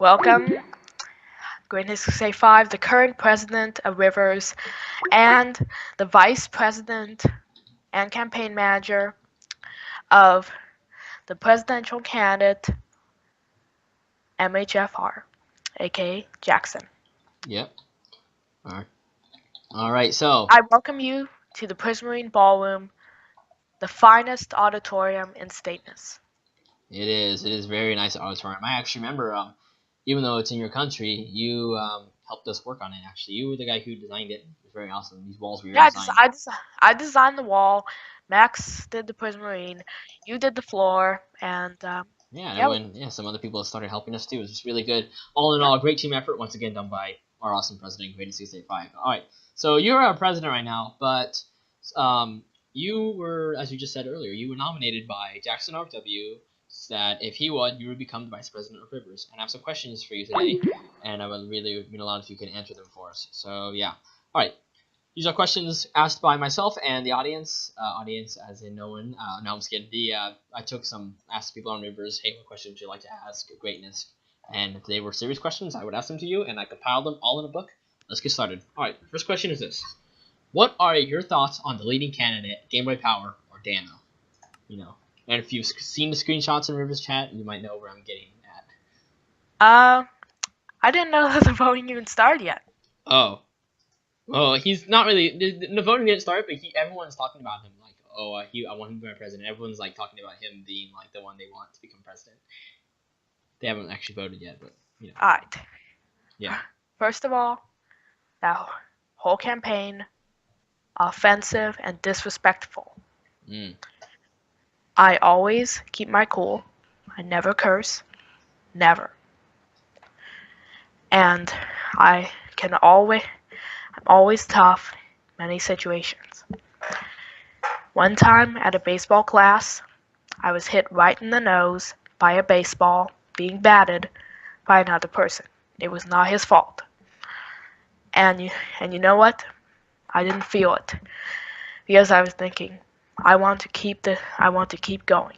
Welcome, GREATNESS685, the current president of Rivers, and the vice president and campaign manager of the presidential candidate MHFR, aka Jackson. Yep. All right. So I welcome you to the Prismarine Ballroom, the finest auditorium in Stateness. it is. It is very nice auditorium. I actually remember, even though it's in your country, you helped us work on it. Actually, you were the guy who designed it. It was very awesome. These walls were your Yeah, design. I designed the wall. Max did the Prismarine. You did the floor, and Yeah, and yeah, everyone, some other people started helping us too. It was just really good. All in all, a great team effort once again done by our awesome president, GREATNESS685. All right, so you're our president right now, but you were, as you just said earlier, you were nominated by Jackson RW that if he won, you would become the vice president of Rivers. And I have some questions for you today, and I would really mean a lot if you can answer them for us. So yeah, all right. These are questions asked by myself and the audience. Audience, as in no one. No, I'm just kidding. I took some asked people on Rivers, hey, what questions would you like to ask Greatness? And if they were serious questions, I would ask them to you, and I compiled them all in a book. Let's get started. All right, first question is this: what are your thoughts on the leading candidate, Game Boy Power or Dano? And if you've seen the screenshots in Rivers chat, you might know where I'm getting at. I didn't know that the voting even started yet. Oh. Well, he's not really. The voting didn't start, but everyone's talking about him like, oh, I want him to be my president. Everyone's like talking about him being like the one they want to become president. They haven't actually voted yet, but Alright. Yeah. First of all, that whole campaign, offensive and disrespectful. I always keep my cool. I never curse. Never. And I'm always tough in many situations. One time at a baseball class, I was hit right in the nose by a baseball being batted by another person. It was not his fault. And you know what? I didn't feel it because I was thinking, I want to keep going.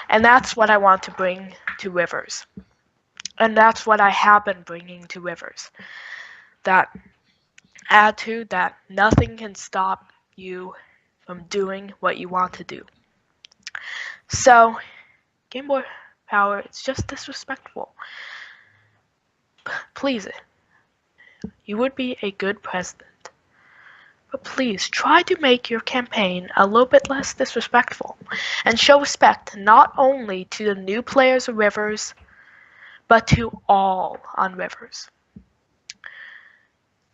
And that's what I want to bring to Rivers. And that's what I have been bringing to Rivers. That attitude that nothing can stop you from doing what you want to do. So, Game Boy Power, it's just disrespectful. Please, you would be a good president. But please try to make your campaign a little bit less disrespectful and show respect not only to the new players of Rivers, but to all on Rivers.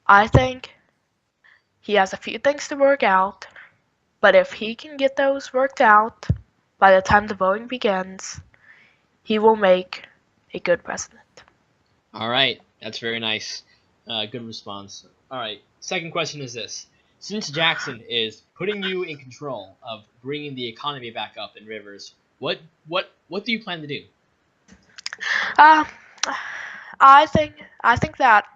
I think he has a few things to work out, but if he can get those worked out by the time the voting begins, he will make a good president. All right, that's very nice. Good response. All right, second question is this: since Jackson is putting you in control of bringing the economy back up in Rivers, what do you plan to do? I think that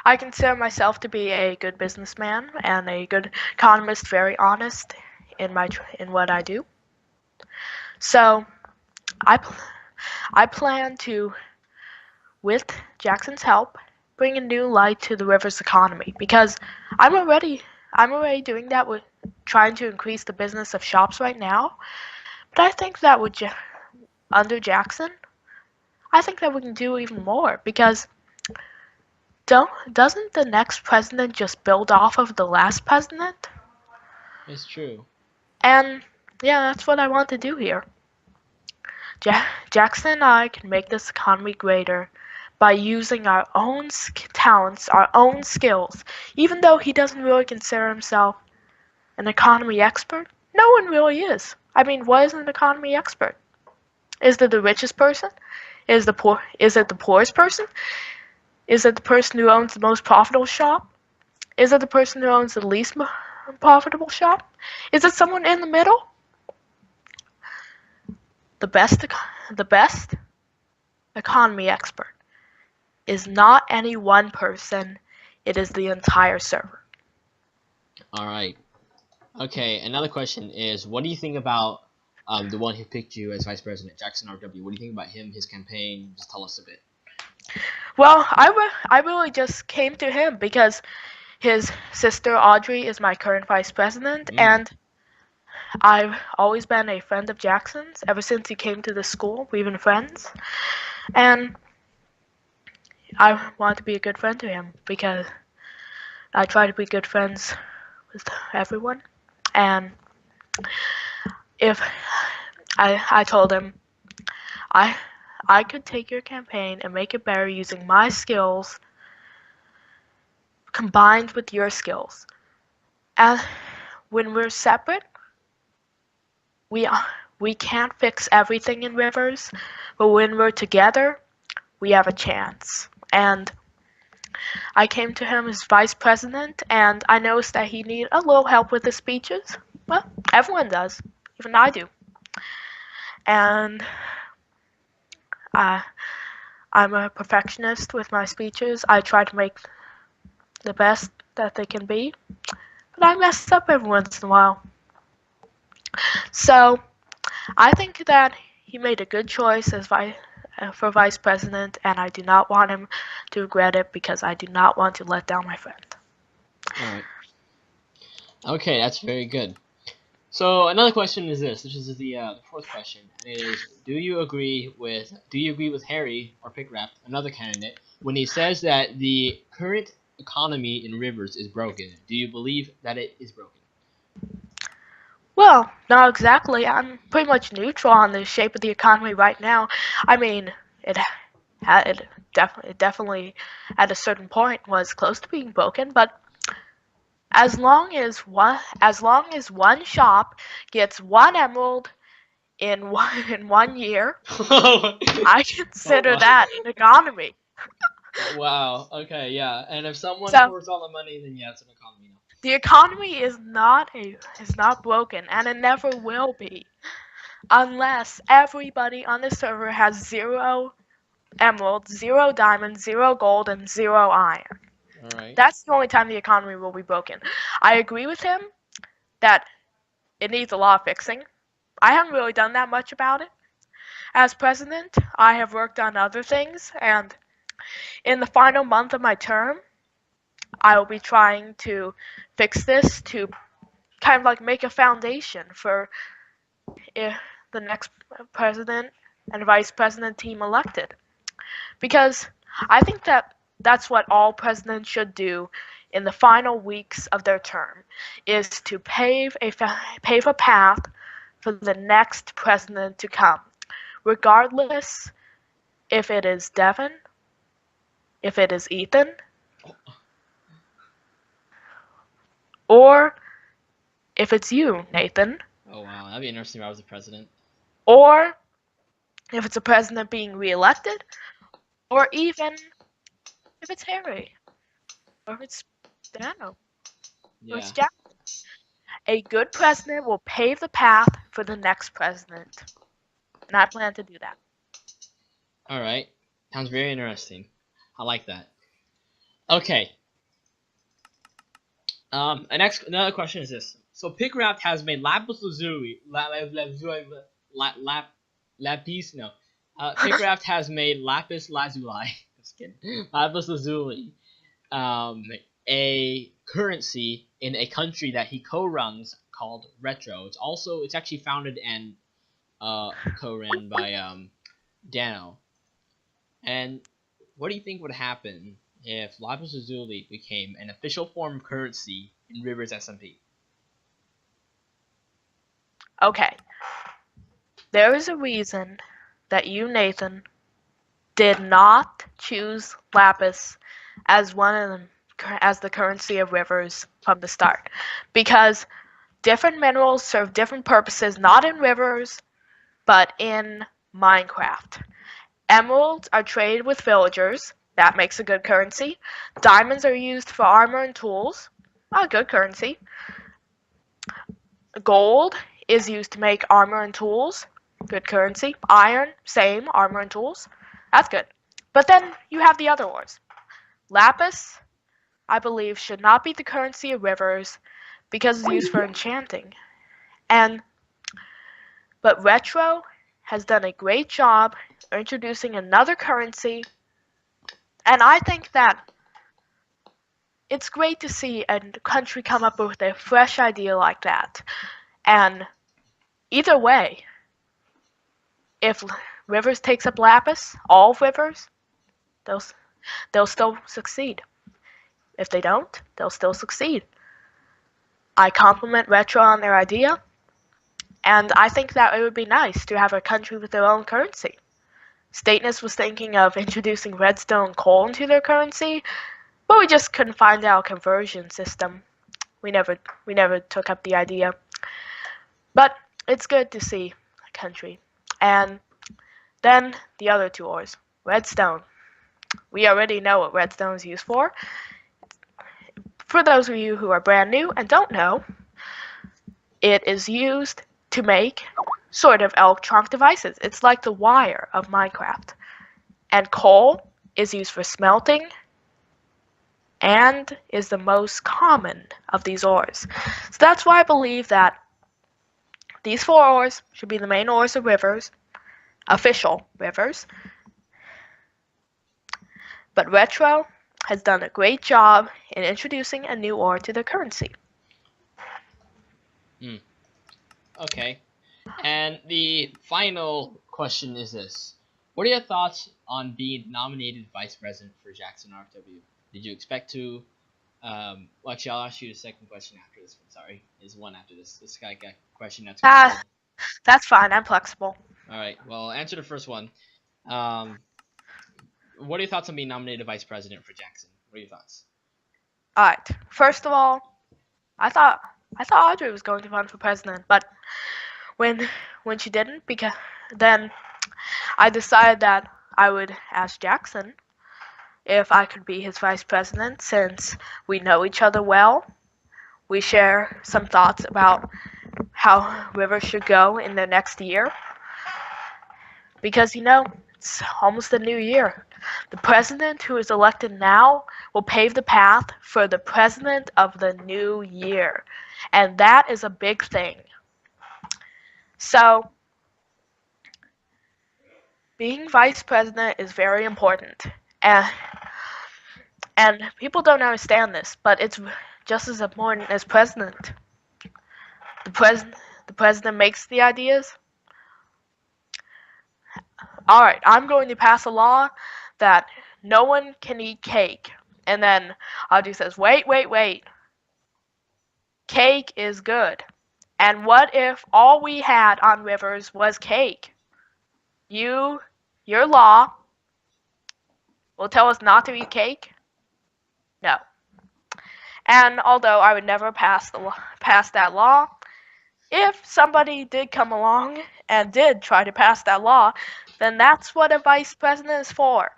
I consider myself to be a good businessman and a good economist, very honest in what I do. So I plan to, with Jackson's help, bring a new light to the Rivers economy because I'm already doing that with trying to increase the business of shops right now. But I think that under Jackson, I think that we can do even more because doesn't the next president just build off of the last president? It's true. And yeah, that's what I want to do here. Jackson and I can make this economy greater by using our own talents, our own skills. Even though he doesn't really consider himself an economy expert, no one really is. I mean, what is an economy expert? Is it the richest person? Is it the poorest person? Is it the person who owns the most profitable shop? Is it the person who owns the least profitable shop? Is it someone in the middle? The best economy expert is not any one person, it is the entire server. All right. Okay, another question is, what do you think about the one who picked you as vice president, Jackson R.W. What do you think about him, his campaign? Just tell us a bit. Well, I really just came to him because his sister Audrey is my current vice president, and I've always been a friend of Jackson's ever since he came to the school. We've been friends, and I want to be a good friend to him because I try to be good friends with everyone. And if I told him I I could take your campaign and make it better using my skills combined with your skills. And when we're separate, we we can't fix everything in Rivers, but when we're together, we have a chance. And I came to him as vice president, and I noticed that he needed a little help with his speeches. Well, everyone does, even I do. And I, I'm a perfectionist with my speeches. I try to make the best that they can be, but I mess up every once in a while. So I think that he made a good choice as for vice president, and I do not want him to regret it because I do not want to let down my friend. All right. Okay, that's very good. So another question is this. This is the fourth question, and it is: Do you agree with Harry or Pickraft, another candidate, when he says that the current economy in Rivers is broken? Do you believe that it is broken? Well, not exactly. I'm pretty much neutral on the shape of the economy right now. I mean, it definitely at a certain point was close to being broken, but as long as one shop gets one emerald in 1 year, I consider wow. that an economy. Wow. Okay. Yeah. And if someone So hoards all the money, then yeah, it's an economy now. the economy is not broken, and it never will be, unless everybody on the server has 0 emeralds, 0 diamonds, 0 gold, and 0 iron. All right. That's the only time the economy will be broken. I agree with him that it needs a lot of fixing. I haven't really done that much about it. As president, I have worked on other things, and in the final month of my term, I will be trying to fix this to kind of like make a foundation for the next president and vice president team elected. Because I think that that's what all presidents should do in the final weeks of their term, is to pave a path for the next president to come, regardless if it is Devin, if it is Ethan, or if it's you, Nathan, Oh wow, that'd be interesting if I was the president. or if it's a president being reelected, or even if it's Harry, or if it's Dano, or Yeah. it's Jack. A good president will pave the path for the next president. And I plan to do that. All right. Sounds very interesting. I like that. Okay. Another question is this. So Pickraft has made lapis lazuli, lapis. No, Pickraft has made lapis lazuli. Just kidding. Lapis lazuli, um, a currency in a country that he co-runs called Retro. It's actually founded and co-run by Dano. And what do you think would happen if lapis lazuli became an official form of currency in Rivers SMP? Okay. There is a reason that you, Nathan, did not choose lapis as one of them as the currency of rivers from the start. Because different minerals serve different purposes, not in rivers, but in Minecraft. Emeralds are traded with villagers. That makes a good currency. Diamonds are used for armor and tools. A good currency. Gold is used to make armor and tools. Good currency. Iron, same, armor and tools. That's good. But then you have the other ores. Lapis, I believe, should not be the currency of rivers because it's used for enchanting. And But Retro has done a great job introducing another currency, and I think that it's great to see a country come up with a fresh idea like that. And either way, if Rivers takes up Lapis, all Rivers, they'll they'll still succeed. If they don't, they'll still succeed. I compliment Retro on their idea, and I think that it would be nice to have a country with their own currency. Stateness was thinking of introducing redstone coal into their currency, but we just couldn't find out a conversion system. We never took up the idea. But it's good to see a country. And then the other two ores. Redstone. We already know what redstone is used for. For those of you who are brand new and don't know, it is used to make sort of electronic devices. It's like the wire of Minecraft. And coal is used for smelting and is the most common of these ores. So that's why I believe that these four ores should be the main ores of Rivers, official Rivers. But Retro has done a great job in introducing a new ore to their currency. Okay. And the final question is this. What are your thoughts on being nominated vice president for Jackson RFW? Did you expect to? Well, actually, I'll ask you the second question after this one. Sorry, is one after this. This guy got question that's. That's fine. I'm flexible. All right. Well, answer the first one. What are your thoughts on being nominated vice president for Jackson? What are your thoughts? All right. First of all, I thought Audrey was going to run for president, but when she didn't, because then I decided that I would ask Jackson if I could be his vice president, since we know each other well. We share some thoughts about how Rivers should go in the next year. Because, it's almost the new year. The president who is elected now will pave the path for the president of the new year. And that is a big thing. So, being vice president is very important. And people don't understand this, but it's just as important as president. The president makes the ideas. Alright, I'm going to pass a law that no one can eat cake. And then Audrey says, wait. Cake is good. And what if all we had on Rivers was cake? Your law will tell us not to eat cake? No. And although I would never pass that law, if somebody did come along and did try to pass that law, then that's what a vice president is for.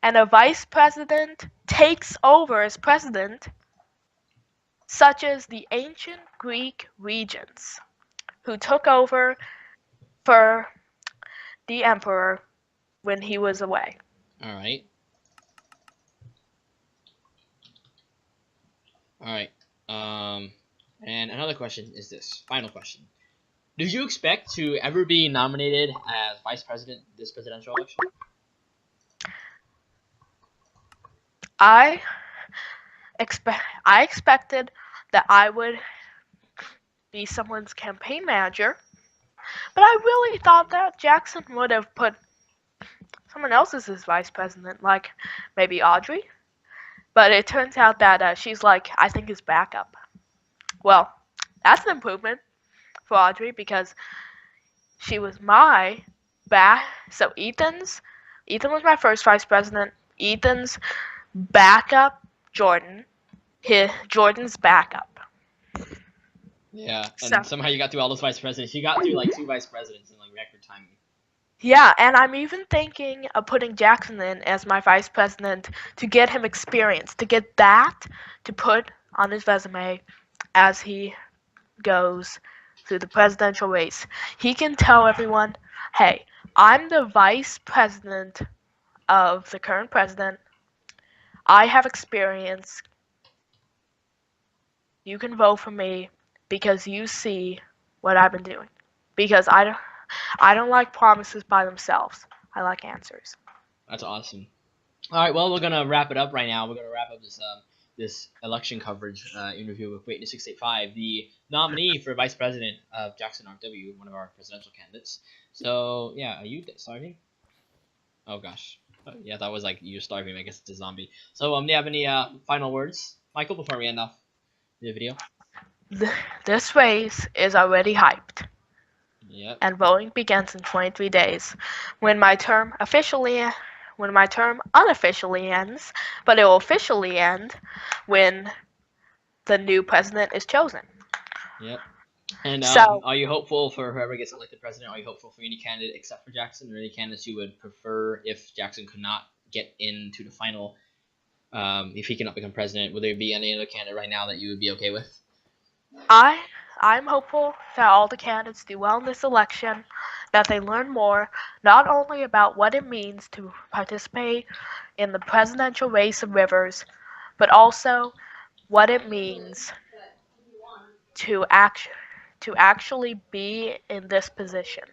And a vice president takes over as president, such as the ancient Greek regents, who took over for the emperor when he was away. All right. And another question is this. Final question. Did you expect to ever be nominated as vice president this presidential election? I expected that I would be someone's campaign manager, but I really thought that Jackson would have put someone else as his vice president, like maybe Audrey. But it turns out that she's like, I think, his backup. Well, that's an improvement for Audrey, because she was my so Ethan was my first vice president. Ethan's backup, Jordan's backup. Yeah, and somehow you got through all those vice presidents. You got through like 2 vice presidents in like record time. Yeah, and I'm even thinking of putting Jackson in as my vice president to get him experience, to get that to put on his resume as he goes through the presidential race. He can tell everyone, hey, I'm the vice president of the current president. I have experience. You can vote for me because you see what I've been doing. Because I don't like promises by themselves. I like answers. That's awesome. All right, well, we're gonna wrap it up right now. We're gonna wrap up this election coverage interview with Greatness685, the nominee for vice president of Jackson RW, one of our presidential candidates. So yeah, are you starving? Oh gosh, yeah, that was like you starving. I guess it's a zombie. So do you have any final words, Michael, before we end off the video? This race is already hyped, Yep. and voting begins in 23 days, when my term unofficially ends, but it will officially end when the new president is chosen. Yep. And So are you hopeful for whoever gets elected president? Are you hopeful for any candidate except for Jackson, or any candidates you would prefer if Jackson could not get into the final? If he cannot become president, would there be any other candidate right now that you would be okay with? I'm hopeful that all the candidates do well in this election, that they learn more, not only about what it means to participate in the presidential race of Rivers, but also what it means to actually be in this position.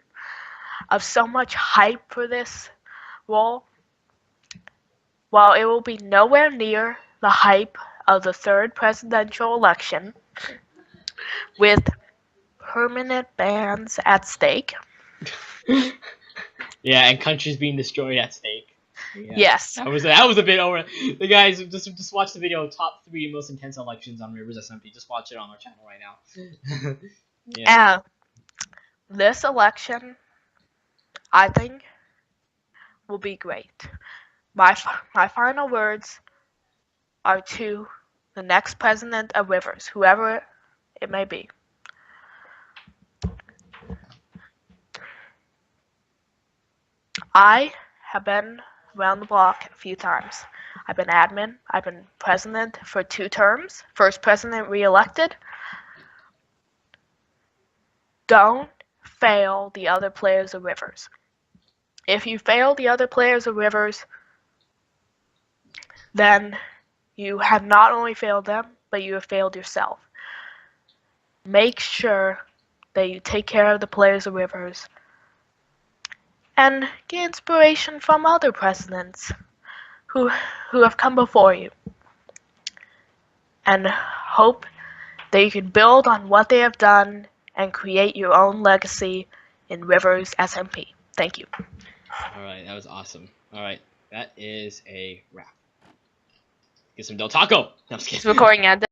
Of so much hype for this role, while it will be nowhere near the hype of the third presidential election, with permanent bans at stake. Yeah, and countries being destroyed at stake. Yeah. Yes. That was a bit over. The guys just watch the video top 3 most intense elections on Rivers SMP. Just watch it on our channel right now. Yeah. And this election, I think, will be great. My final words are to the next president of Rivers, whoever it may be. I have been around the block a few times. I've been admin, I've been president for 2 terms, first president re-elected. Don't fail the other players of Rivers. If you fail the other players of Rivers, then you have not only failed them, but you have failed yourself. Make sure that you take care of the players of Rivers and get inspiration from other presidents who have come before you, and hope that you can build on what they have done and create your own legacy in Rivers SMP. Thank you. Alright, that was awesome. Alright, that is a wrap. Get some Del Taco! No, I'm just kidding. This recording ended.